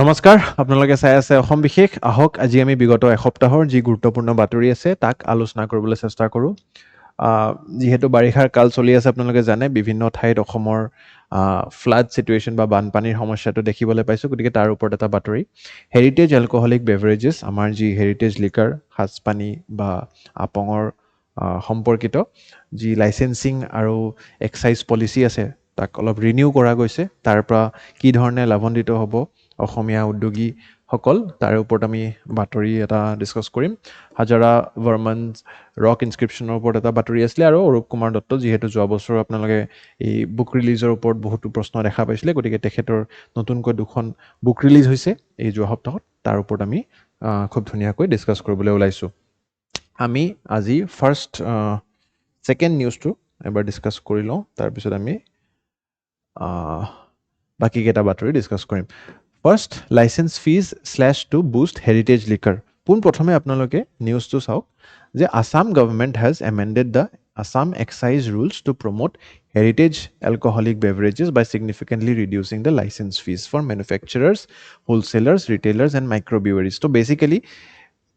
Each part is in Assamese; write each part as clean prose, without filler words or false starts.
নমস্কাৰ আপোনালোকে চাই আছে অসম বিশেষ আহক আজি আমি বিগত এসপ্তাহৰ যি গুৰুত্বপূৰ্ণ বাতৰি আছে তাক আলোচনা কৰিবলৈ চেষ্টা কৰোঁ যিহেতু বাৰিষাৰ কাল চলি আছে আপোনালোকে জানে বিভিন্ন ঠাইত অসমৰ ফ্লাড সিচুৱেশ্যন বা বানপানীৰ সমস্যাটো দেখিবলৈ পাইছোঁ গতিকে তাৰ ওপৰত এটা বাতৰি হেৰিটেজ এলকহলিক বেভাৰেজেছ আমাৰ যি হেৰিটেজ লিকাৰ সাজপানী বা আপঙৰ সম্পৰ্কিত যি লাইচেন্সিং আৰু এক্সাইজ পলিচি আছে তাক অলপ ৰিনিউ কৰা গৈছে তাৰ পৰা কি ধৰণে লাভান্বিত হ'ব অসমীয়া উদ্যোগীসকল তাৰ ওপৰত আমি বাতৰি এটা ডিছকাছ কৰিম হাজাৰা বৰ্মন ৰক ইনস্ক্ৰিপশ্যনৰ ওপৰত এটা বাতৰি আছিলে আৰু অৰূপ কুমাৰ দত্ত যিহেতু যোৱা বছৰ আপোনালোকে এই বুক ৰিলিজৰ ওপৰত বহুতো প্ৰশ্ন দেখা পাইছিলে গতিকে তেখেতৰ নতুনকৈ দুখন বুক ৰিলিজ হৈছে এই যোৱা সপ্তাহত তাৰ ওপৰত আমি খুব ধুনীয়াকৈ ডিছকাছ কৰিবলৈ ওলাইছোঁ আমি আজি ফাৰ্ষ্ট ছেকেণ্ড নিউজটো এবাৰ ডিছকাছ কৰি লওঁ তাৰপিছত আমি বাকীকেইটা বাতৰি ডিছকাছ কৰিম first license fees slash to boost heritage liquor পোনপ্ৰথমে আপোনালোকে নিউজটো চাওক যে Assam government has amended the Assam excise rules to promote heritage alcoholic beverages by significantly reducing the license fees for manufacturers, wholesalers, retailers and microbreweries. So basically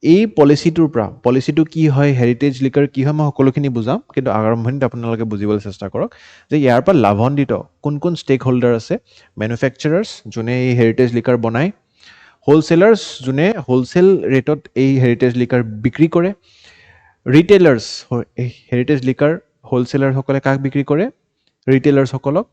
এই পলিচিটো কি হয় হেৰিটেজ লিকাৰ কি হয় মই সকলোখিনি বুজাম কিন্তু আৰম্ভণিত আপোনালোকে বুজিবলৈ চেষ্টা কৰক যে ইয়াৰ পৰা লাভান্বিত কোন কোন ষ্টেক হোল্ডাৰ আছে মেনুফেকচাৰাৰ্ছ যোনে এই হেৰিটেজ লিকাৰ বনায় হোলচেলাৰ্ছ যোনে হোলচেল ৰেটত এই হেৰিটেজ লিকাৰ বিক্ৰী কৰে ৰিটেইলাৰ্ছ হেৰিটেজ লিকাৰ হোলচেলাৰসকলে কাক বিক্ৰী কৰে ৰিটেইলাৰ্ছসকলক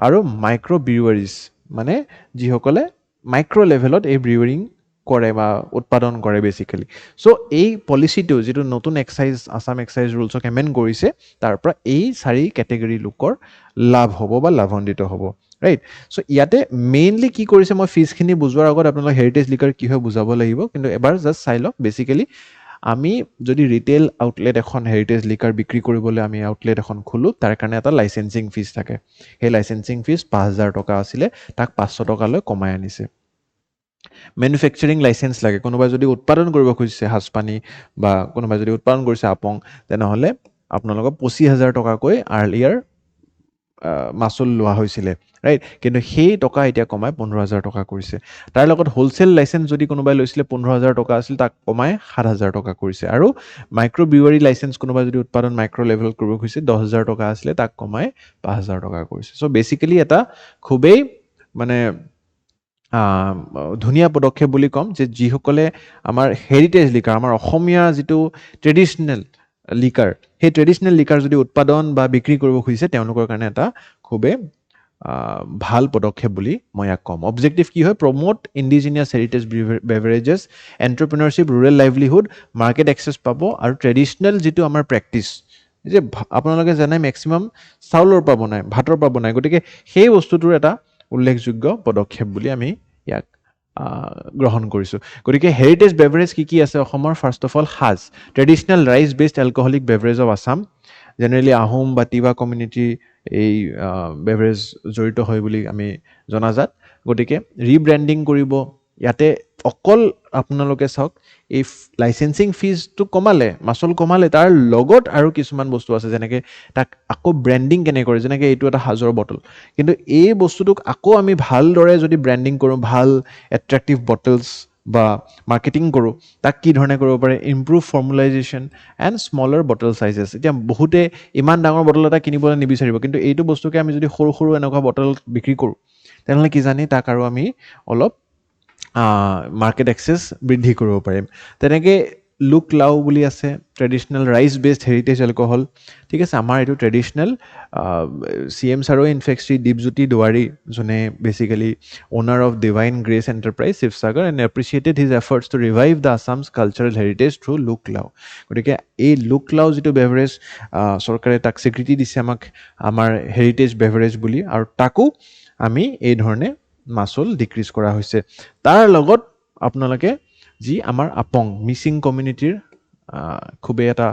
আৰু মাইক্ৰ' ব্ৰিৱাৰীজ মানে যিসকলে মাইক্ৰ' লেভেলত এই ব্ৰিৱাৰিং কৰে বা উৎপাদন কৰে বেচিকেলি চ' এই পলিচিটো যিটো নতুন এক্সাইজ আছাম এক্সাইজ ৰুলছক এমেণ্ড কৰিছে তাৰ পৰা এই 4 কেটেগৰী লোকৰ লাভ হ'ব বা লাভান্বিত হ'ব ৰাইট চ' ইয়াতে মেইনলি কি কৰিছে মই ফিজখিনি বুজোৱাৰ আগত আপোনালোক হেৰিটেজ লিকাৰ কি হয় বুজাব লাগিব কিন্তু এবাৰ জাষ্ট চাই লওক বেচিকেলি আমি যদি ৰিটেইল আউটলেট এখন হেৰিটেজ লিকাৰ বিক্ৰী কৰিবলৈ আমি আউটলেট এখন খোলোঁ তাৰ কাৰণে এটা লাইচেন্সিং ফিজ থাকে সেই লাইচেন্সিং ফিজ 5,000 টকা আছিলে তাক 500 টকালৈ কমাই আনিছে মেনুফেকচাৰিং লাইচেন্স লাগে কোনোবাই যদি উৎপাদন কৰিব খুজিছে সাজপানী বা কোনোবাই যদি উৎপাদন কৰিছে আপং তেনেহ'লে আপোনালোকক 25,000 টকাকৈ আৰ্লিয়াৰ মাচুল লোৱা হৈছিলে ৰাইট কিন্তু সেই টকা এতিয়া কমাই 15,000 টকা কৰিছে তাৰ লগত হোলচেল লাইচেন্স যদি কোনোবাই লৈছিলে 15,000 টকা আছিল তাক কমাই 7,000 টকা কৰিছে আৰু মাইক্ৰ' ব্ৰিৱাৰী লাইচেন্স কোনোবাই যদি উৎপাদন মাইক্ৰ' লেভেল কৰিব খুজিছে 10,000 টকা আছিলে তাক কমাই 5,000 টকা কৰিছে চ' বেচিকেলি এটা খুবেই মানে ধুনীয়া পদক্ষেপ বুলি ক'ম যে যিসকলে আমাৰ হেৰিটেজ লিকাৰ আমাৰ অসমীয়া যিটো ট্ৰেডিশ্যনেল লিকাৰ সেই ট্ৰেডিশ্যনেল লিকাৰ যদি উৎপাদন বা বিক্ৰী কৰিব খুজিছে তেওঁলোকৰ কাৰণে এটা খুবেই ভাল পদক্ষেপ বুলি মই ইয়াক ক'ম অবজেক্টিভ কি হয় promote indigenous heritage beverages entrepreneurship rural livelihood market access পাব আৰু ট্ৰেডিশ্যনেল যিটো আমাৰ প্ৰেক্টিচ যে আপোনালোকে জানে মেক্সিমাম চাউলৰ পৰা বনায় ভাতৰ পৰা বনায় গতিকে সেই বস্তুটোৰ এটা উল্লেখযোগ্য পদক্ষেপ বুলি আমি ইয়াক গ্ৰহণ কৰিছোঁ গতিকে হেৰিটেজ বেভাৰেজ কি আছে অসমৰ ফাৰ্ষ্ট অফ অল সাজ traditional rice based alcoholic beverage of Assam generally Ahom বা তিৱা কমিউনিটি এই বেভাৰেজ জড়িত হয় বুলি আমি জনাজাত গতিকে ৰিব্ৰেণ্ডিং কৰিব ইয়াতে অকল আপোনালোকে চাওক এই লাইচেন্সিং ফিজটো কমালে মাচুল কমালে তাৰ লগত আৰু কিছুমান বস্তু আছে যেনেকৈ তাক আকৌ ব্ৰেণ্ডিং কেনেকৈ কৰে যেনেকৈ এইটো এটা সাজৰ বটল কিন্তু এই বস্তুটোক আকৌ আমি ভালদৰে যদি ব্ৰেণ্ডিং কৰোঁ ভাল এট্ৰেক্টিভ বটলছ বা মাৰ্কেটিং কৰোঁ তাক কি ধৰণে কৰিব পাৰে ইম্প্ৰুভ ফৰ্মুলাইজেশ্যন এণ্ড স্মলাৰ বটল চাইজেছ এতিয়া বহুতে ইমান ডাঙৰ বটল এটা কিনিবলৈ নিবিচাৰিব কিন্তু এইটো বস্তুকে আমি যদি সৰু সৰু এনেকুৱা বটল বিক্ৰী কৰোঁ তেনেহ'লে কি জানি তাক আৰু আমি অলপ মাৰ্কেট এক্সেছ বৃদ্ধি কৰিব পাৰিম তেনেকৈ লুক লাও বুলি আছে traditional rice based heritage alcohol ঠিক আছে আমাৰ এইটো ট্ৰেডিশ্যনেল CM ছাৰো ইনফেক্ট শ্ৰী দীপজ্যোতি দুৱাৰী যোনে basically owner of Divine Grace Enterprise Sivasagar and appreciated his efforts to revive the Assam's cultural heritage through Luk Lao গতিকে এই লুক লাও যিটো বেভাৰেজ চৰকাৰে তাক স্বীকৃতি দিছে আমাক আমাৰ হেৰিটেজ বেভাৰেজ বুলি আৰু তাকো আমি এই ধৰণে মাচুল ডিক্ৰিজ কৰা হৈছে তাৰ লগত আপোনালোকে যি আমাৰ আপং মিচিং কমিউনিটিৰ খুবেই এটা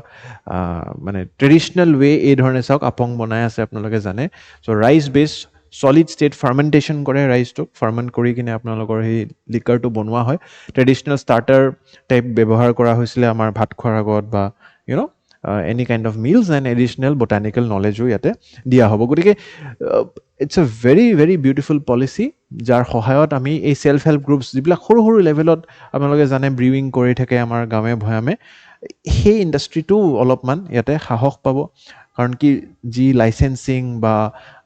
মানে ট্ৰেডিশ্যনেল ৱে এই ধৰণে চাওক আপং বনাই আছে আপোনালোকে জানে চ' ৰাইচ বেছ ছলিড ষ্টেট ফাৰ্মেণ্টেশ্যন কৰে ৰাইচটোক ফাৰ্মেণ্ট কৰি কিনে আপোনালোকৰ সেই লিকাৰটো বনোৱা হয় ট্ৰেডিশ্যনেল ষ্টাৰ্টাৰ টাইপ ব্যৱহাৰ কৰা হৈছিলে আমাৰ ভাত খোৱাৰ আগত বা any kind of meals and additional botanical নলেজো ইয়াতে দিয়া হ'ব গতিকে it's a very very beautiful policy যাৰ সহায়ত আমি এই ছেল্ফ হেল্প গ্ৰুপছ যিবিলাক সৰু সৰু লেভেলত আপোনালোকে জানে ব্ৰিউইং কৰি থাকে আমাৰ গাঁৱে ভৈয়ামে সেই ইণ্ডাষ্ট্ৰিটো অলপমান ইয়াতে সাহস পাব কাৰণ কি যি লাইচেঞ্চিং বা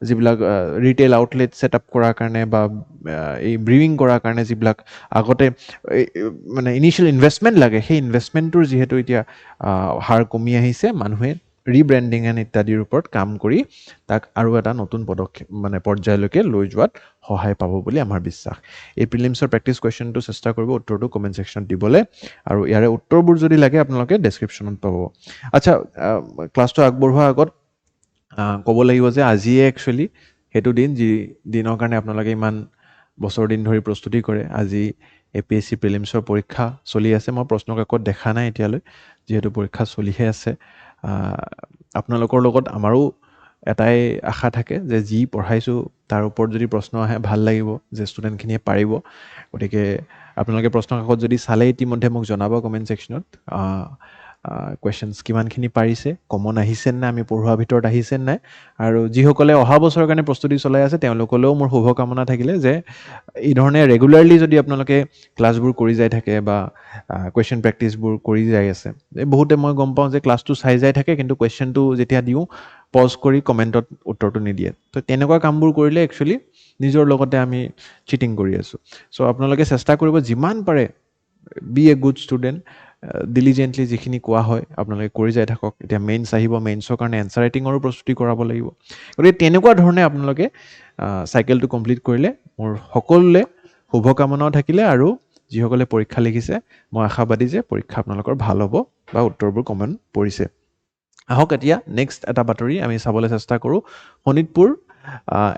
যিবিলাক ৰিটেইল আউটলেট ছেট আপ কৰাৰ কাৰণে বা এই ব্ৰিউইং কৰাৰ কাৰণে যিবিলাক আগতে মানে ইনিচিয়েল ইনভেষ্টমেণ্ট লাগে সেই ইনভেষ্টমেণ্টটোৰ যিহেতু এতিয়া হাৰ কমি আহিছে মানুহে ৰিব্ৰেণ্ডিং এণ্ড ইত্যাদিৰ ওপৰত কাম কৰি তাক আৰু এটা নতুন পদক্ষেপ মানে পৰ্যায়লৈকে লৈ যোৱাত সহায় পাব বুলি আমাৰ বিশ্বাস এই প্ৰিলিমছৰ প্ৰেক্টিছ কুৱেশ্যনটো চেষ্টা কৰিব উত্তৰটো কমেণ্ট ছেকশ্যনত দিবলৈ আৰু ইয়াৰে উত্তৰবোৰ যদি লাগে আপোনালোকে ডেছক্ৰিপশ্যনত পাব আচ্ছা ক্লাছটো আগবঢ়োৱাৰ আগত ক'ব লাগিব যে আজিয়ে একচুৱেলি সেইটো দিন যি দিনৰ কাৰণে আপোনালোকে ইমান বছৰ দিন ধৰি প্ৰস্তুতি কৰে আজি APSC প্ৰিলিমছৰ পৰীক্ষা চলি আছে মই প্ৰশ্ন কাকত দেখা নাই এতিয়ালৈ যিহেতু পৰীক্ষা চলিহে আছে আপোনালোকৰ লগত আমাৰো এটাই আশা থাকে যে যি পঢ়াইছোঁ তাৰ ওপৰত যদি প্ৰশ্ন আহে ভাল লাগিব যে ষ্টুডেণ্টখিনিয়ে পাৰিব গতিকে আপোনালোকে প্ৰশ্ন কাকত যদি চালে ইতিমধ্যে মোক জনাব কমেণ্ট ছেকশ্যনত কুৱেশ্যনছ কিমানখিনি পাৰিছে কমন আহিছে নে আমি পঢ়োৱাৰ ভিতৰত আহিছে নাই আৰু যিসকলে অহা বছৰৰ কাৰণে প্ৰস্তুতি চলাই আছে তেওঁলোকলৈও মোৰ শুভকামনা থাকিলে যে এই ধৰণে ৰেগুলাৰলি যদি আপোনালোকে ক্লাছবোৰ কৰি যাই থাকে বা কুৱেশ্যন প্ৰেক্টিছবোৰ কৰি যাই আছে বহুতে মই গম পাওঁ যে ক্লাছটো চাই যাই থাকে কিন্তু কুৱেশ্যনটো যেতিয়া দিওঁ পজ কৰি কমেণ্টত উত্তৰটো নিদিয়ে তো তেনেকুৱা কামবোৰ কৰিলে একচুৱেলি নিজৰ লগতে আমি চিটিং কৰি আছোঁ চ' আপোনালোকে চেষ্টা কৰিব যিমান পাৰে বি এ গুড ষ্টুডেণ্ট ডিলিজেণ্টলি যিখিনি কোৱা হয় আপোনালোকে কৰি যাই থাকক এতিয়া মেইনছ আহিব মেইনছৰ কাৰণে এনচাৰ ৰাইটিঙৰো প্ৰস্তুতি কৰাব লাগিব গতিকে তেনেকুৱা ধৰণে আপোনালোকে চাইকেলটো কমপ্লিট কৰিলে মোৰ সকলোলে শুভকামনাও থাকিলে আৰু যিসকলে পৰীক্ষা লিখিছে মই আশাবাদী যে পৰীক্ষা আপোনালোকৰ ভাল হ'ব বা উত্তৰবোৰ কমন পৰিছে আহক এতিয়া নেক্সট এটা বাতৰি আমি চাবলৈ চেষ্টা কৰোঁ Sonitpur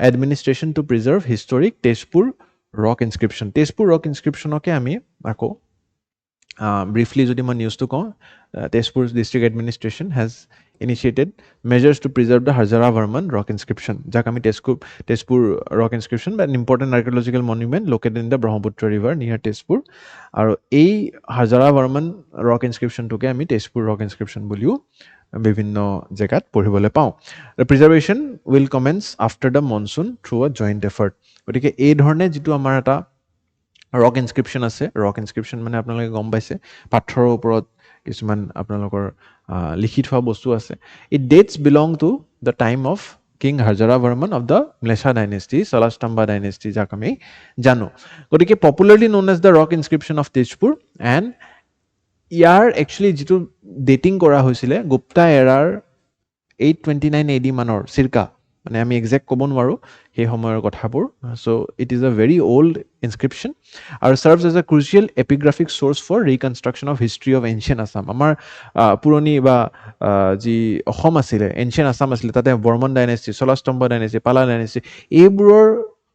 administration to preserve historic Tezpur rock ইনস্ক্ৰিপশ্যনকে আমি আকৌ briefly যদি মই নিউজটো কওঁ Tezpur district administration has initiated measures to preserve the Hajara Barman rock inscription যাক আমি তেজপুৰ ৰক ইনস্ক্ৰিপশ্যন বা important archaeological monument located in the Brahmaputra river near Tezpur আৰু এই হাজাৰা বৰ্মন ৰক ইনস্ক্ৰিপশ্যনটোকে আমি তেজপুৰ ৰক ইনস্ক্ৰিপশ্যন বুলিও বিভিন্ন জেগাত পঢ়িবলৈ পাওঁ the preservation will commence after the monsoon through আ জইণ্ট এফৰ্ট গতিকে এই ধৰণে যিটো আমাৰ এটা ৰক ইনস্ক্ৰিপশ্যন আছে ৰক ইনস্ক্ৰিপশ্যন মানে আপোনালোকে গম পাইছে পাথৰৰ ওপৰত কিছুমান আপোনালোকৰ লিখি থোৱা বস্তু আছে it dates belong to the time of king Hajara Barman of the Mlechchha dynasty Salastambha dynasty যাক আমি জানো গতিকে popularly known as the rock inscription of Tezpur and ইয়াৰ একচুৱেলি যিটো ডেটিং কৰা হৈছিলে গুপ্তা এৰাৰ 829 AD মানৰ চিৰ্কা মানে আমি একজেক্ট ক'ব নোৱাৰোঁ সেই সময়ৰ কথাবোৰ so' it is a very old inscription আৰু serves as a crucial epigraphic source for reconstruction of history of ancient Assam আমাৰ পুৰণি বা যি অসম আছিলে এনচিয়েণ্ট আছাম আছিলে তাতে বৰ্মন ডাইনেষ্টি চলাস্তম্ভ ডাইনেষ্টি পালা ডাইনেষ্টি এইবোৰৰ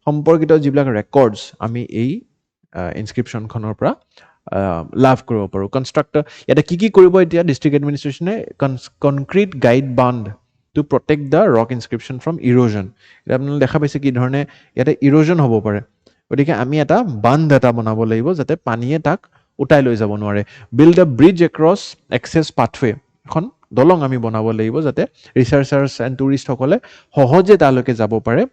সম্পৰ্কিত যিবিলাক ৰেকৰ্ডছ আমি এই ইনস্ক্ৰিপশ্যনখনৰ পৰা লাভ কৰিব পাৰোঁ কনষ্ট্ৰাক্টৰ ইয়াতে কি কৰিব এতিয়া ডিষ্ট্ৰিক্ট এডমিনিষ্ট্ৰেশ্যনে concrete guide bound to protect the rock inscription from erosion এতিয়া আপোনালোকে দেখা পাইছে কি ধৰণে ইয়াতে ইৰোজন হ'ব পাৰে গতিকে আমি এটা বান্ধ এটা বনাব লাগিব যাতে পানীয়ে তাক উটাই লৈ যাব নোৱাৰে build a bridge across access পাথৱে এখন দলং আমি বনাব লাগিব যাতে ৰিচাৰ্চাৰ্ছ এণ্ড টুৰিষ্টসকলে সহজে তালৈকে যাব পাৰে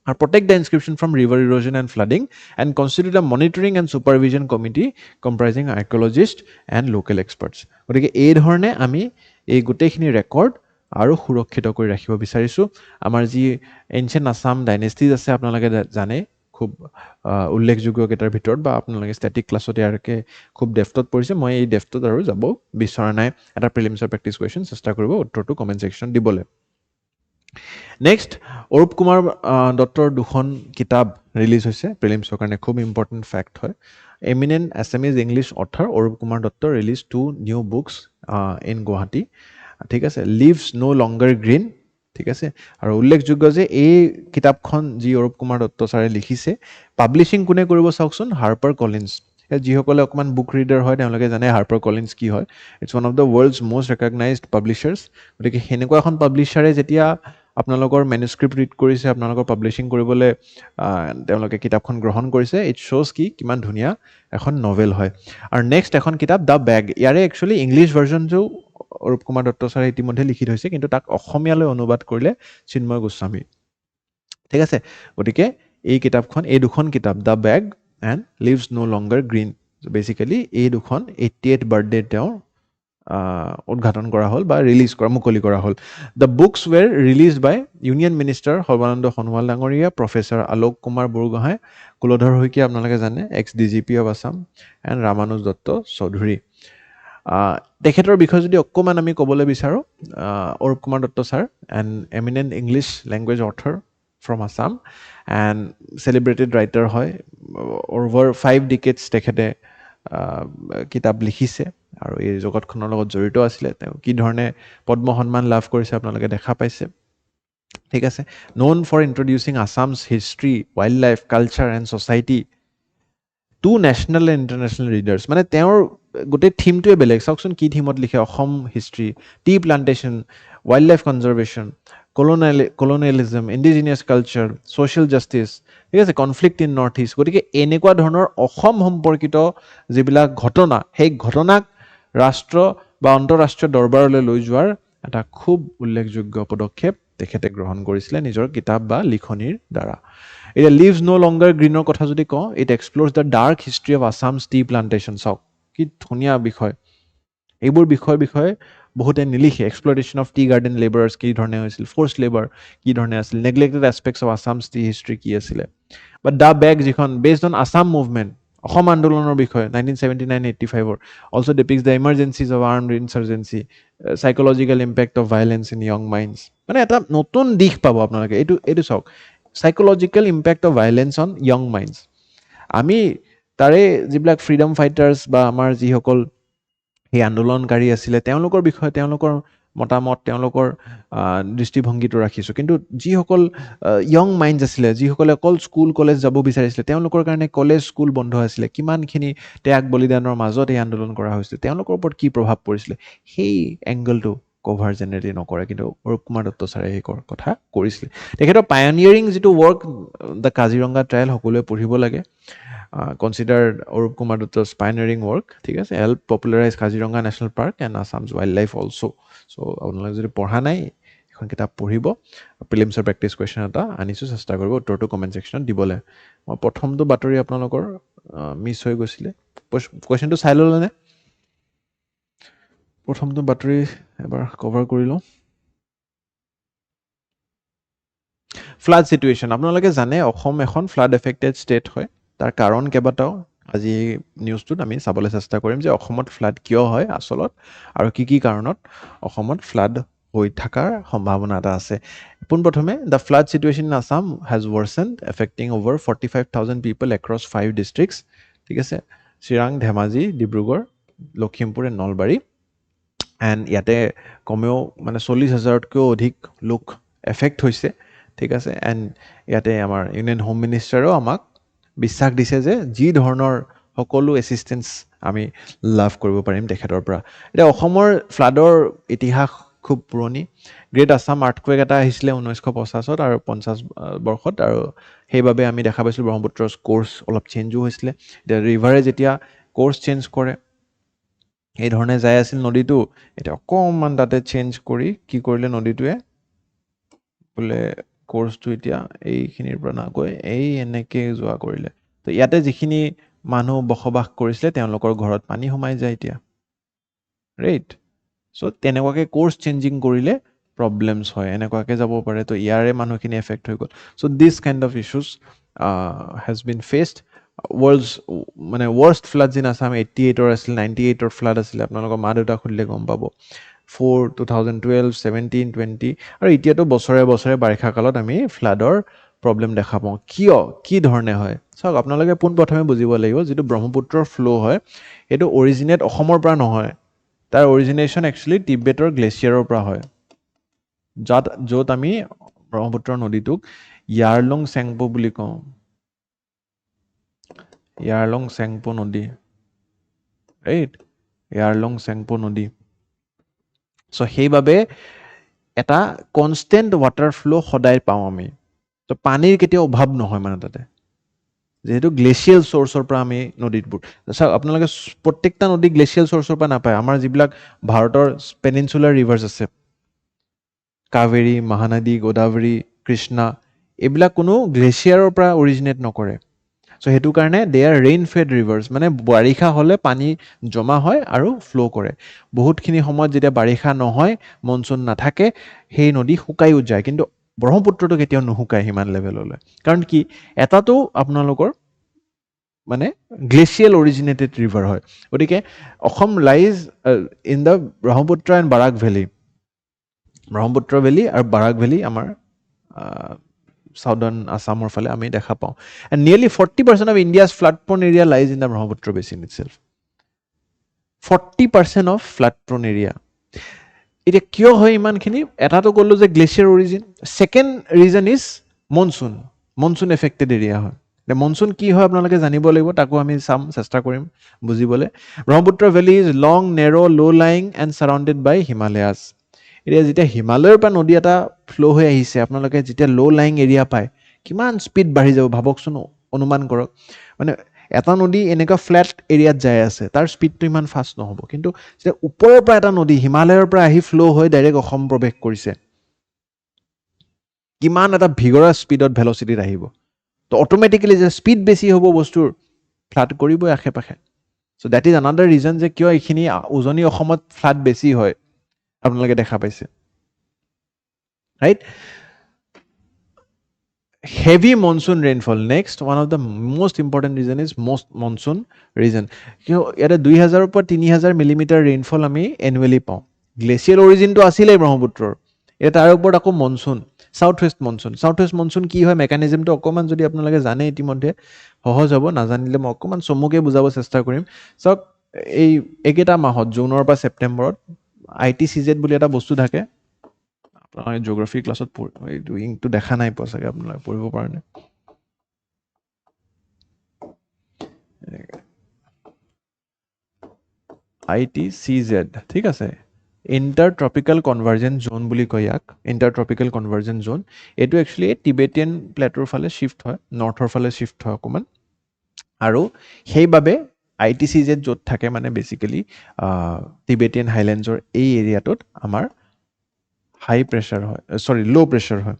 আৰু protect the inscription from river erosion and flooding and constitute a monitoring and supervision committee comprising archaeologists and local experts গতিকে এই ধৰণে আমি এই গোটেইখিনি ৰেকৰ্ড আৰু সুৰক্ষিত কৰি ৰাখিব বিচাৰিছোঁ আমাৰ যি এনচিয়েণ্ট আছাম ডাইনেষ্টিজ আছে আপোনালোকে জানে খুব উল্লেখযোগ্য কেইটাৰ ভিতৰত বা আপোনালোকে ষ্টেটিক ক্লাছত ইয়াৰকে খুব ডেফটত পৰিছে মই এই ডেফটত আৰু যাব বিচৰা নাই এটা প্ৰিলিমছৰ প্ৰেক্টিছ কুৱেশ্যন চেষ্টা কৰিব উত্তৰটো কমেণ্ট ছেকশ্যন দিবলৈ নেক্সট অৰূপ কুমাৰ দত্তৰ দুখন কিতাপ ৰিলিজ হৈছে প্ৰিলিমছৰ কাৰণে খুব ইম্পৰ্টেণ্ট ফেক্ট হয় eminent Assamese English author Arup Kumar Dutta release 2 new books in Guwahati ঠিক আছে লিভছ ন' লংগাৰ গ্ৰীণ ঠিক আছে আৰু উল্লেখযোগ্য যে এই কিতাপখন যি অৰূপ কুমাৰ দত্ত ছাৰে লিখিছে পাব্লিছিং কোনে কৰিব চাওকচোন হাৰ্পাৰ কলিন্স যিসকলে অকণমান বুক ৰিডাৰ হয় তেওঁলোকে জানে হাৰ্পাৰ কলিন্স কি হয় it's one of the world's most recognised publishers গতিকে সেনেকুৱা এখন পাব্লিচাৰে যেতিয়া আপোনালোকৰ মেনুস্ক্ৰিপ্ট ৰিড কৰিছে আপোনালোকৰ পাব্লিছিং কৰিবলৈ তেওঁলোকে কিতাপখন গ্ৰহণ কৰিছে ইট শ্ব'জ কি কিমান ধুনীয়া এখন নভেল হয় আৰু নেক্সট এখন কিতাপ দ্য বেগ ইয়াৰে একচুৱেলি ইংলিছ ভাৰ্জনটো অৰূপ কুমাৰ দত্ত ছাৰে ইতিমধ্যে লিখি থৈছে, কিন্তু তাক অসমীয়ালৈ অনুবাদ কৰিলে চিন্ময় গোস্বামী। ঠিক আছে, গতিকে এই কিতাপখন, এই দুখন কিতাপ, the bag and leaves no' longer green, basically এই দুখন 88th বাৰ্থডে তেওঁৰ উদ্ঘাটন কৰা হ'ল বা মুকলি কৰা হ'ল। The books were release by union minister Sarbananda Sonowal ডাঙৰীয়া, প্ৰফেচাৰ আলোক কুমাৰ বৰগোহাঁই, কুলধৰ শইকীয়া আপোনালোকে জানে, ex DGP of Assam, and Ramanuj Dutta Choudhury. তেখেতৰ বিষয়ে যদি অকণমান আমি ক'বলৈ বিচাৰোঁ, Arup Kumar Dutta sir, an eminent English language author from Assam and celebrated writer হয়। অ'ভাৰ 5 decades তেখেতে কিতাপ লিখিছে আৰু এই জগতখনৰ লগত জড়িত আছিলে। তেওঁ কি ধৰণে পদ্ম সন্মান লাভ কৰিছে আপোনালোকে দেখা পাইছে। ঠিক আছে, known for introducing Assam's history, wildlife, culture and society to national and international readers. মানে তেওঁৰ গোটেই থিমটোৱে বেলেগ। চাওকচোন কি থিমত লিখে, Assam history, tea plantation, wildlife conservation, colonialism, indigenous culture, social justice, ঠিক আছে, কনফ্লিক্ট ইন নৰ্থ ইষ্ট। গতিকে এনেকুৱা ধৰণৰ অসম সম্পৰ্কিত যিবিলাক ঘটনা, সেই ঘটনাক ৰাষ্ট্ৰ বা আন্তঃৰাষ্ট্ৰীয় দৰবাৰলৈ লৈ যোৱাৰ এটা খুব উল্লেখযোগ্য পদক্ষেপ তেখেতে গ্ৰহণ কৰিছিলে নিজৰ কিতাপ বা লিখনিৰ দ্বাৰা। এতিয়া লিভছ ন' লংগাৰ গ্ৰীণৰ কথা যদি কওঁ, it explores the dark history of Assam's tea plantation. চাওক কি ধুনীয়া বিষয়। এইবোৰ বিষয়ে বহুতে নিলিখে। Exploration of tea garden labourers কি ধৰণে হৈছিল, ফ'ৰ্চ লেবাৰ কি ধৰণে আছিল, neglected aspects of Assam's tea history কি আছিলে, বা দ্য বেগ যিখন based on Assam movement, Assam আন্দোলনৰ বিষয়ে 1979-85, also' depicts the emergencies of armed insurgency, psychological impact of violence in young minds. মানে এটা নতুন দিশ পাব আপোনালোকে। এইটো চাওক, psychological impact of violence on young minds. আমি তাৰে যিবিলাক ফ্ৰীডম ফাইটাৰ্ছ বা আমাৰ যিসকল সেই আন্দোলনকাৰী আছিলে, তেওঁলোকৰ বিষয়ে, তেওঁলোকৰ মতামত, তেওঁলোকৰ দৃষ্টিভংগীটো ৰাখিছোঁ। কিন্তু যিসকল য়ং মাইণ্ডছ আছিলে, যিসকলে অকল স্কুল কলেজ যাব বিচাৰিছিলে, তেওঁলোকৰ কাৰণে কলেজ স্কুল বন্ধ আছিলে, কিমানখিনি ত্যাগ বলিদানৰ মাজত এই আন্দোলন কৰা হৈছিলে, তেওঁলোকৰ ওপৰত কি প্ৰভাৱ পৰিছিলে, সেই এংগলটো কভাৰ জেনেৰেলি নকৰে। কিন্তু অৰূপ কুমাৰ দত্ত ছাৰে সেই কথা কৰিছিলে। তেখেতৰ পায়নিয়াৰিং যিটো ৱৰ্ক, দ্য কাজিৰঙা ট্ৰায়েল, সকলোৱে পঢ়িব লাগে। কনচিডাৰ্ড অৰূপ কুমাৰ দত্ত's pioneering work, ঠিক আছে, help popularise Kaziranga national park and Assam's wildlife also'. So' আপোনালোকে যদি পঢ়া নাই, এখন কিতাপ পঢ়িব। প্ৰিলিমছৰ প্ৰেক্টিছ কুৱেশ্যন এটা আনিছোঁ, চেষ্টা কৰিব উত্তৰটো কমেণ্ট ছেকশ্যনত দিবলৈ। মই প্ৰথমটো বাতৰি আপোনালোকৰ মিছ হৈ গৈছিলে, কুৱেশ্যনটো চাই ল'লেনে? প্ৰথমটো বাতৰি এবাৰ কভাৰ কৰি লওঁ। Flood situation. আপোনালোকে জানে অসম এখন ফ্লাড এফেক্টেড ষ্টেট হয়। তাৰ কাৰণ কেইবাটাও আজি নিউজটোত আমি চাবলৈ চেষ্টা কৰিম যে অসমত ফ্লাড কিয় হয় আচলত, আৰু কি কি কাৰণত অসমত ফ্লাড হৈ থকাৰ সম্ভাৱনা এটা আছে। পোনপ্ৰথমে, the flood situation in Assam has worsened, affecting over 45,000 people across 5 districts. ঠিক আছে, চিৰাং, ধেমাজি, ডিব্ৰুগড়, লখিমপুৰ এণ্ড নলবাৰী। এণ্ড ইয়াতে কমেও মানে 40,000তকৈও অধিক লোক এফেক্ট হৈছে। ঠিক আছে, এণ্ড ইয়াতে আমাৰ ইউনিয়ন হোম মিনিষ্টাৰেও আমাক বিশ্বাস দিছে যে যি ধৰণৰ সকলো এছিষ্টেঞ্চ আমি লাভ কৰিব পাৰিম তেখেতৰ পৰা। এতিয়া অসমৰ ফ্লাডৰ ইতিহাস খুব পুৰণি। গ্ৰেট আছাম আৰ্থকুৱেক এটা আহিছিলে 1950 আৰু 50 বৰ্ষত, আৰু সেইবাবে আমি দেখা পাইছিলোঁ ব্ৰহ্মপুত্ৰৰ কোৰ্চ অলপ চেঞ্জো হৈছিলে। এতিয়া ৰিভাৰে যেতিয়া কোৰ্চ চেঞ্জ কৰে, এই ধৰণে যাই আছিল নদীটো, এতিয়া অকণমান তাতে চেঞ্জ কৰি কি কৰিলে নদীটোৱে, বোলে কোৰ্চটো এতিয়া এইখিনিৰ পৰা নাগৈ এই এনেকৈ যোৱা কৰিলে। তো ইয়াতে যিখিনি মানুহ বসবাস কৰিছিলে তেওঁলোকৰ ঘৰত পানী সোমাই যায় এতিয়া, ৰাইট। চ' তেনেকুৱাকৈ কোৰ্চ চেঞ্জিং কৰিলে প্ৰব্লেমছ হয়, এনেকুৱাকৈ যাব পাৰে। তো ইয়াৰে মানুহখিনি এফেক্ট হৈ গ'ল। So' this kind of issues has been faced. World's মানে ৱৰ্ষ্ট ফ্লাডছ ইন আছাম 88ৰ আছিল, 98ৰ ফ্লাড আছিলে। আপোনালোকৰ মা দেউতাক সুধিলে গম পাব। 4, 2012, 17, 20, আৰু এতিয়াতো বছৰে বছৰে বাৰিষা কালত আমি ফ্লাডৰ প্ৰব্লেম দেখা পাওঁ। কিয়, কি ধৰণে হয়? চাওক, আপোনালোকে পোনপ্ৰথমে বুজিব লাগিব, যিটো ব্ৰহ্মপুত্ৰৰ ফ্ল' হয় সেইটো অৰিজিনেট অসমৰ পৰা নহয়। তাৰ অৰিজিনেশ্যন একচুৱেলি টিবেটৰ গ্লেছিয়াৰৰ পৰা হয়, য'ত আমি ব্ৰহ্মপুত্ৰ নদীটোক ইয়াৰলং চেংপো বুলি কওঁ। ইয়াৰলং চেংপো নদী, ৰাইট, ইয়াৰলং চেংপো নদী। চ' সেইবাবে এটা কনষ্টেণ্ট ৱাটাৰ ফ্ল' সদায় পাওঁ আমি। তো পানীৰ কেতিয়াও অভাৱ নহয় মানে তাতে। যেহেতু গ্লেচিয়েল চ'ৰ্চৰ পৰা আমি নদীবোৰ চাওক আপোনালোকে প্ৰত্যেকটা নদী গ্লেচিয়েল চ'ৰ্চৰ পৰা নাপায় আমাৰ যিবিলাক ভাৰতৰ পেনিনচুলাৰ ৰিভাৰ্ছ আছে কাবেৰী মহানদী গোদাবৰী কৃষ্ণা এইবিলাক কোনো গ্লেচিয়াৰৰ পৰা অৰিজিনেট নকৰে চ' সেইটো কাৰণে দে আৰ ৰেইন ফেড ৰিভাৰ্ছ মানে বাৰিষা হ'লে পানী জমা হয় আৰু ফ্ল' কৰে বহুতখিনি সময়ত যেতিয়া বাৰিষা নহয় মনচুন নাথাকে সেই নদী শুকাইও যায় কিন্তু ব্ৰহ্মপুত্ৰটো কেতিয়াও নুশুকায় সিমান লেভেললৈ কাৰণ কি এটাতো আপোনালোকৰ মানে গ্লেচিয়েল অৰিজিনেটেড ৰিভাৰ হয় গতিকে Assam lies in the Brahmaputra and Barak valley Brahmaputra valley আৰু বাৰাক ভেলী আমাৰ সাউদাৰ্ণ আছামৰ ফালে আমি দেখা পাওঁ and nearly 40% of India's flood prone area lies in the Brahmaputra basin itself 40% of flood prone area এতিয়া কিয় হয় ইমানখিনি এটাটো ক'লো যে glacier origin second reason is monsoon affected area হয় মনচুন কি হয় আপোনালোকে জানিব লাগিব তাকো আমি চাম চেষ্টা কৰিম বুজিবলৈ Brahmaputra valley is long narrow' ল' লাইং এণ্ড ছাৰাউণ্ডেড বাই হিমালয়াছ এতিয়া যেতিয়া হিমালয়ৰ পৰা নদী এটা ফ্ল' হৈ আহিছে আপোনালোকে যেতিয়া ল' লাইং এৰিয়া পায় কিমান স্পীড বাঢ়ি যাব ভাবকচোন অনুমান কৰক মানে এটা নদী এনেকুৱা ফ্লেট এৰিয়াত যাই আছে তাৰ স্পীডটো ইমান ফাষ্ট নহ'ব কিন্তু যেতিয়া ওপৰৰ পৰা এটা নদী হিমালয়ৰ পৰা আহি ফ্ল' হৈ ডাইৰেক্ট অসম প্ৰৱেশ কৰিছে কিমান এটা ভিগৰাছ স্পীডত ভেলচিটিত আহিব তো অট'মেটিকেলি যে স্পীড বেছি হ'ব বস্তুৰ ফ্লাড কৰিবই আশে পাশে চ' ডেট ইজ আনাডাৰ ৰিজন যে কিয় এইখিনি উজনি অসমত ফ্লাড বেছি হয় আপোনালোকে দেখা পাইছে right heavy monsoon rainfall next one of the most important reason is most monsoon region কিয় ইয়াতে 2000 পৰা 3000 মিলিমিটাৰ ৰেইনফল আমি এনুৱেলি পাওঁ গ্লেচিয়েল অৰিজিনটো আছিলেই ব্ৰহ্মপুত্ৰৰ এটা তাৰ ওপৰত আকৌ মনচুন সাউথ ৱেষ্ট মনচুন কি হয় মেকানিজমটো অকমান যদি আপোনালোকে জানে ইতিমধ্যে সহজ হ'ব নাজানিলে মই অকমান চমুকে বুজাব চেষ্টা কৰিম চাওক এই একেটা মাহত জুনৰ পৰা ছেপ্টেম্বৰত ITCZ বুলি এটা বস্তু থাকে আপোনালোকে জিঅ'গ্ৰাফি ক্লাছত এইটো ইংটো দেখা নাই পোৱা চাগে আপোনালোকে পঢ়িব পাৰে নে ITCZ ঠিক আছে ইণ্টাৰ ট্ৰপিকেল কনভাৰ্জেঞ্চ জ'ন বুলি কয় ইয়াক ইণ্টাৰ ট্ৰপিকেল কনভাৰ্জেঞ্চ জ'ন এইটো একচুৱেলি টিবেটিয়ান প্লেটৰ ফালে শ্বিফ্ট হয় নৰ্থৰ ফালে শ্বিফ্ট হয় অকণমান আৰু সেইবাবে ITCZ য'ত থাকে মানে বেচিকেলি টিবেটিয়ান হাইলেণ্ডছৰ এই এৰিয়াটোত আমাৰ হাই প্ৰেছাৰ হয় ল' প্ৰেছাৰ হয়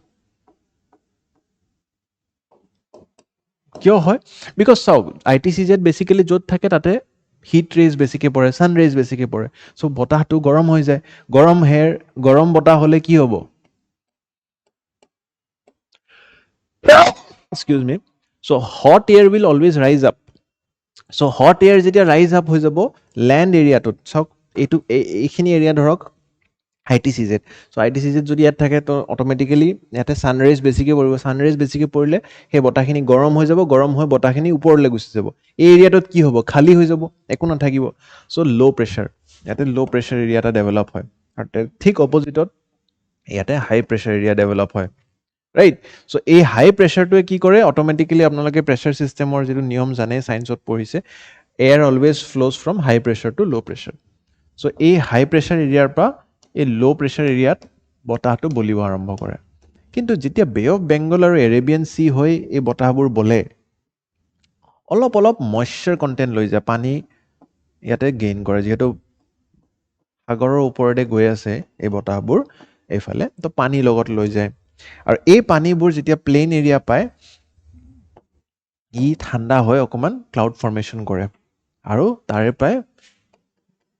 কিয় হয় বিকজ চাওক ITCZ বেচিকেলি য'ত থাকে তাতে হিট ৰেজ বেছিকৈ পৰে ছান ৰেজ বেছিকৈ পৰে চ' বতাহটো গৰম হৈ যায় গৰম বতাহ হ'লে কি হ'ব excuse me so' hot air will always ৰাইজ আপ চ' হট এয়াৰ যেতিয়া ৰাইজ আপ হৈ যাব লেণ্ড এৰিয়াটোত চাওক এইখিনি এৰিয়া ধৰক ITCZ চ' ITCZ যদি ইয়াত থাকে তো অট'মেটিকেলি ইয়াতে ছানৰাইজ বেছিকৈ পৰিব ছানৰাইজ বেছিকৈ পৰিলে সেই বতাহখিনি গৰম হৈ যাব গৰম হৈ বতাহখিনি ওপৰলৈ গুচি যাব এই এৰিয়াটোত কি হ'ব খালী হৈ যাব একো নাথাকিব চ' ল' প্ৰেছাৰ ইয়াতে ল' প্ৰেছাৰ এৰিয়া এটা ডেভেলপ হয় আৰু ঠিক অপজিটত ইয়াতে হাই প্ৰেছাৰ এৰিয়া ডেভেলপ হয় ৰাইট চ' এই হাই প্ৰেছাৰটোৱে কি কৰে অট'মেটিকেলি আপোনালোকে প্ৰেছাৰ ছিষ্টেমৰ যিটো নিয়ম জানে ছায়েন্সত পঢ়িছে air always flows from high pressure to low' pressure so' এই হাই প্ৰেছাৰ এৰিয়াৰ পৰা এই ল' প্ৰেছাৰ এৰিয়াত বতাহটো বলিব আৰম্ভ কৰে কিন্তু যেতিয়া বে অফ বেংগল আৰু এৰেবিয়ান চি হৈ এই বতাহবোৰ বলে অলপ মইশ্চাৰ কণ্টেণ্ট লৈ যায় পানী ইয়াতে গেইন কৰে যিহেতু সাগৰৰ ওপৰতে গৈ আছে এই বতাহবোৰ এইফালে তো পানী লগত লৈ যায় আৰু এই পানীবোৰ যেতিয়া প্লেইন এৰিয়া পায় ই ঠাণ্ডা হৈ অকণমান ক্লাউড ফৰ্মেশ্যন কৰে আৰু তাৰে পৰাই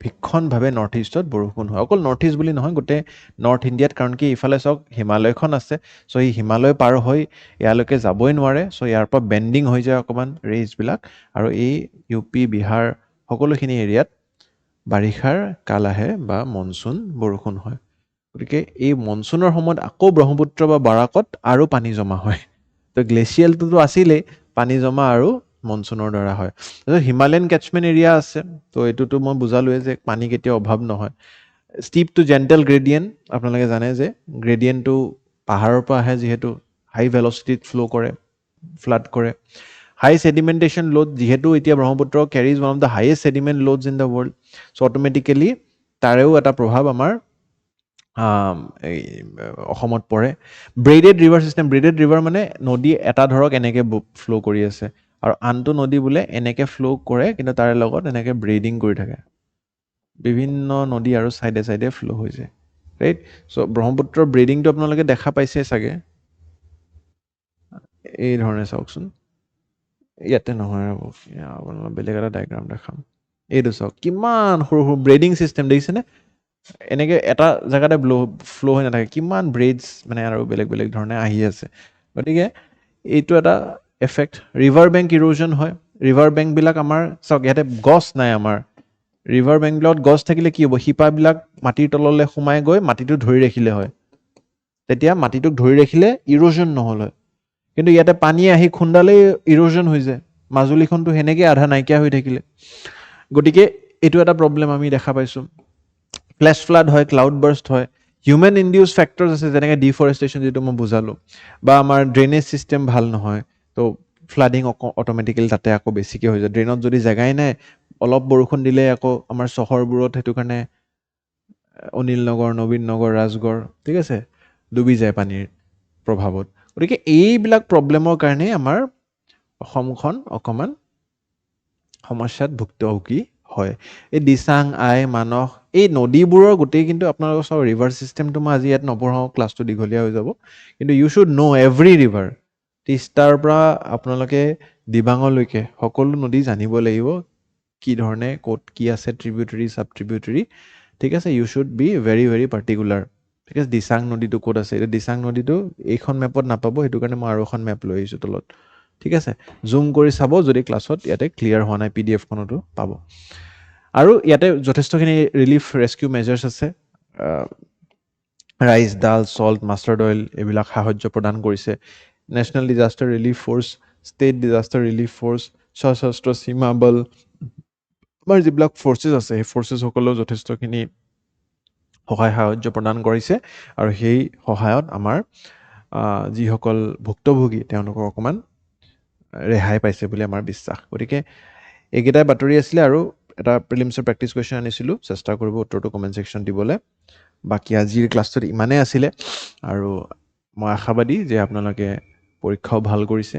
ভীষণভাৱে নৰ্থ ইষ্টত বৰষুণ হয় অকল নৰ্থ ইষ্ট বুলি নহয় গোটেই নৰ্থ ইণ্ডিয়াত কাৰণ কি ইফালে চাওক হিমালয়খন আছে চ' এই হিমালয় পাৰ হৈ ইয়ালৈকে যাবই নোৱাৰে চ' ইয়াৰ পৰা বেণ্ডিং হৈ যায় অকণমান ৰেঞ্জবিলাক আৰু এই UP বিহাৰ সকলোখিনি এৰিয়াত বাৰিষাৰ কাল আহে বা মনচুন বৰষুণ হয় গতিকে এই মনচুনৰ সময়ত আকৌ ব্ৰহ্মপুত্ৰ বা বাৰাকত আৰু পানী জমা হয় তো গ্লেচিয়েলটোতো আছিলেই পানী জমা আৰু মনচুনৰ দ্বাৰা হয় তাৰপিছত হিমালয়ান কেটচমেণ্ট এৰিয়া আছে তো এইটোতো মই বুজালোৱে যে পানী কেতিয়াও অভাৱ নহয় ষ্টিপ টু জেণ্টেল গ্ৰেডিয়েণ্ট আপোনালোকে জানে যে গ্ৰেডিয়েণ্টটো পাহাৰৰ পৰা আহে যিহেতু হাই ভেলচিটিত ফ্ল' কৰে ফ্লাড কৰে হাই ছেডিমেণ্টেশ্যন লোড যিহেতু এতিয়া Brahmaputra carries one of the highest sediment loads in the world so' automatically তাৰেও এটা প্ৰভাৱ আমাৰ অসমত পৰে braided river system braided river মানে নদী এটা ধৰক এনেকৈ ফ্ল' কৰি আছে আৰু আনটো নদী বোলে এনেকৈ ফ্ল' কৰে কিন্তু তাৰে লগত এনেকৈ ব্ৰেডিং কৰি থাকে বিভিন্ন নদী আৰু চাইডে চাইডে ফ্ল' হৈ যায় ৰাইট চ' ব্ৰহ্মপুত্ৰৰ ব্ৰেডিংটো আপোনালোকে দেখা পাইছে চাগে এই ধৰণে চাওকচোন ইয়াতে নহয় ৰ'ব আপোনালোকক বেলেগ এটা ডায়েগ্ৰাম দেখাম এইটো চাওক কিমান সৰু সৰু ব্ৰেডিং ছিষ্টেম দেখিছেনে এনেকৈ এটা জেগাতে ফ্ল' হৈ নাথাকে কিমান ব্ৰেডছ মানে আৰু বেলেগ বেলেগ ধৰণে আহি আছে গতিকে এইটো এটা এফেক্ট ৰিভাৰ বেংক ইৰোজন হয় ৰিভাৰ বেংকবিলাক আমাৰ চাওক ইয়াতে গছ নাই আমাৰ ৰিভাৰ বেংকবিলাকত গছ থাকিলে কি হ'ব শিপাবিলাক মাটিৰ তললৈ সোমাই গৈ মাটিটো ধৰি ৰাখিলে হয় তেতিয়া মাটিটোক ধৰি ৰাখিলে ইৰোজন নহ'ল হয় কিন্তু ইয়াতে পানী আহি খুন্দালেই ইৰোজন হৈ যায় মাজুলীখনতো সেনেকৈ আধা নাইকিয়া হৈ থাকিলে গতিকে এইটো এটা প্ৰব্লেম আমি দেখা পাইছোঁ ফ্লেছ ফ্লাড হয় ক্লাউড বাৰ্ষ্ট হয় হিউমেন ইনডিউচ ফেক্টৰ্ছ আছে যেনেকৈ ডিফৰেষ্টেশ্যন যিটো মই বুজালোঁ বা আমাৰ ড্ৰেইনেজ ছিষ্টেম ভাল নহয় তো ফ্লাডিং অট'মেটিকেলি তাতে আকৌ বেছিকৈ হৈ যায় ড্ৰেইনত যদি জেগাই নাই অলপ বৰষুণ দিলে আকৌ আমাৰ চহৰবোৰত সেইটো কাৰণে অনিল নগৰ নবীন নগৰ ৰাজগড় ঠিক আছে ডুবি যায় পানীৰ প্ৰভাৱত গতিকে এইবিলাক প্ৰব্লেমৰ কাৰণে আমাৰ অসমখন অকণমান সমস্যাত ভুক্তভোগী হয় এই দিচাং আই মানস এই নদীবোৰৰ গোটেই কিন্তু আপোনালোকৰ চাওক ৰিভাৰ ছিষ্টেমটো মই আজি ইয়াত নপঢ়াওঁ ক্লাছটো দীঘলীয়া হৈ যাব কিন্তু you should know' every river তিষ্টাৰ পৰা আপোনালোকে দিবাঙলৈকে সকলো নদী জানিব লাগিব কি ধৰণে ক'ত কি আছে ট্ৰিবিউটৰী ছাব ট্ৰিবিউটৰী ঠিক আছে you should be very very particular ঠিক আছে দিচাং নদীটো ক'ত আছে এতিয়া দিচাং নদীটো এইখন মেপত নাপাব সেইটো কাৰণে মই আৰু এখন মেপ লৈ আহিছোঁ তলত ঠিক আছে জুম কৰি চাব যদি ক্লাছত ইয়াতে ক্লিয়াৰ হোৱা নাই PDF-খনতো পাব আৰু ইয়াতে যথেষ্টখিনি ৰিলিফ ৰেস্কিউ মেজাৰ্ছ আছে ৰাইচ ডাল চল্ট মাষ্টাৰ্ড অইল এইবিলাক সাহায্য প্ৰদান কৰিছে national disaster relief force state disaster relief force সশস্ত্ৰ সীমা বল আমাৰ যিবিলাক ফ'ৰ্চেছ আছে সেই ফ'ৰ্চেছসকলেও যথেষ্টখিনি সহায় সাহায্য প্ৰদান কৰিছে আৰু সেই সহায়ত আমাৰ যিসকল ভুক্তভোগী তেওঁলোকক অকণমান ৰেহাই পাইছে বুলি আমাৰ বিশ্বাস গতিকে এইকেইটাই বাতৰি আছিলে আৰু এটা প্ৰিলিমছৰ প্ৰেক্টিছ কুৱেশ্যন আনিছিলোঁ চেষ্টা কৰিব উত্তৰটো কমেণ্ট ছেকশ্যন দিবলৈ বাকী আজিৰ ক্লাছটোত ইমানেই আছিলে আৰু মই আশাবাদী যে আপোনালোকে পৰীক্ষাও ভাল কৰিছে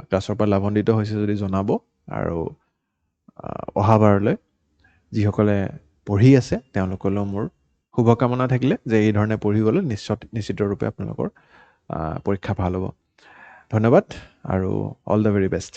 ক্লাছৰ পৰা লাভান্বিত হৈছে যদি জনাব আৰু অহাবাৰলৈ যিসকলে পঢ়ি আছে তেওঁলোকলৈও মোৰ শুভকামনা থাকিলে যে এই ধৰণে পঢ়ি গ'লে নিশ্চিত ৰূপে আপোনালোকৰ পৰীক্ষা ভাল হ'ব ধন্যবাদ আৰু অল দ্য ভেৰি বেষ্ট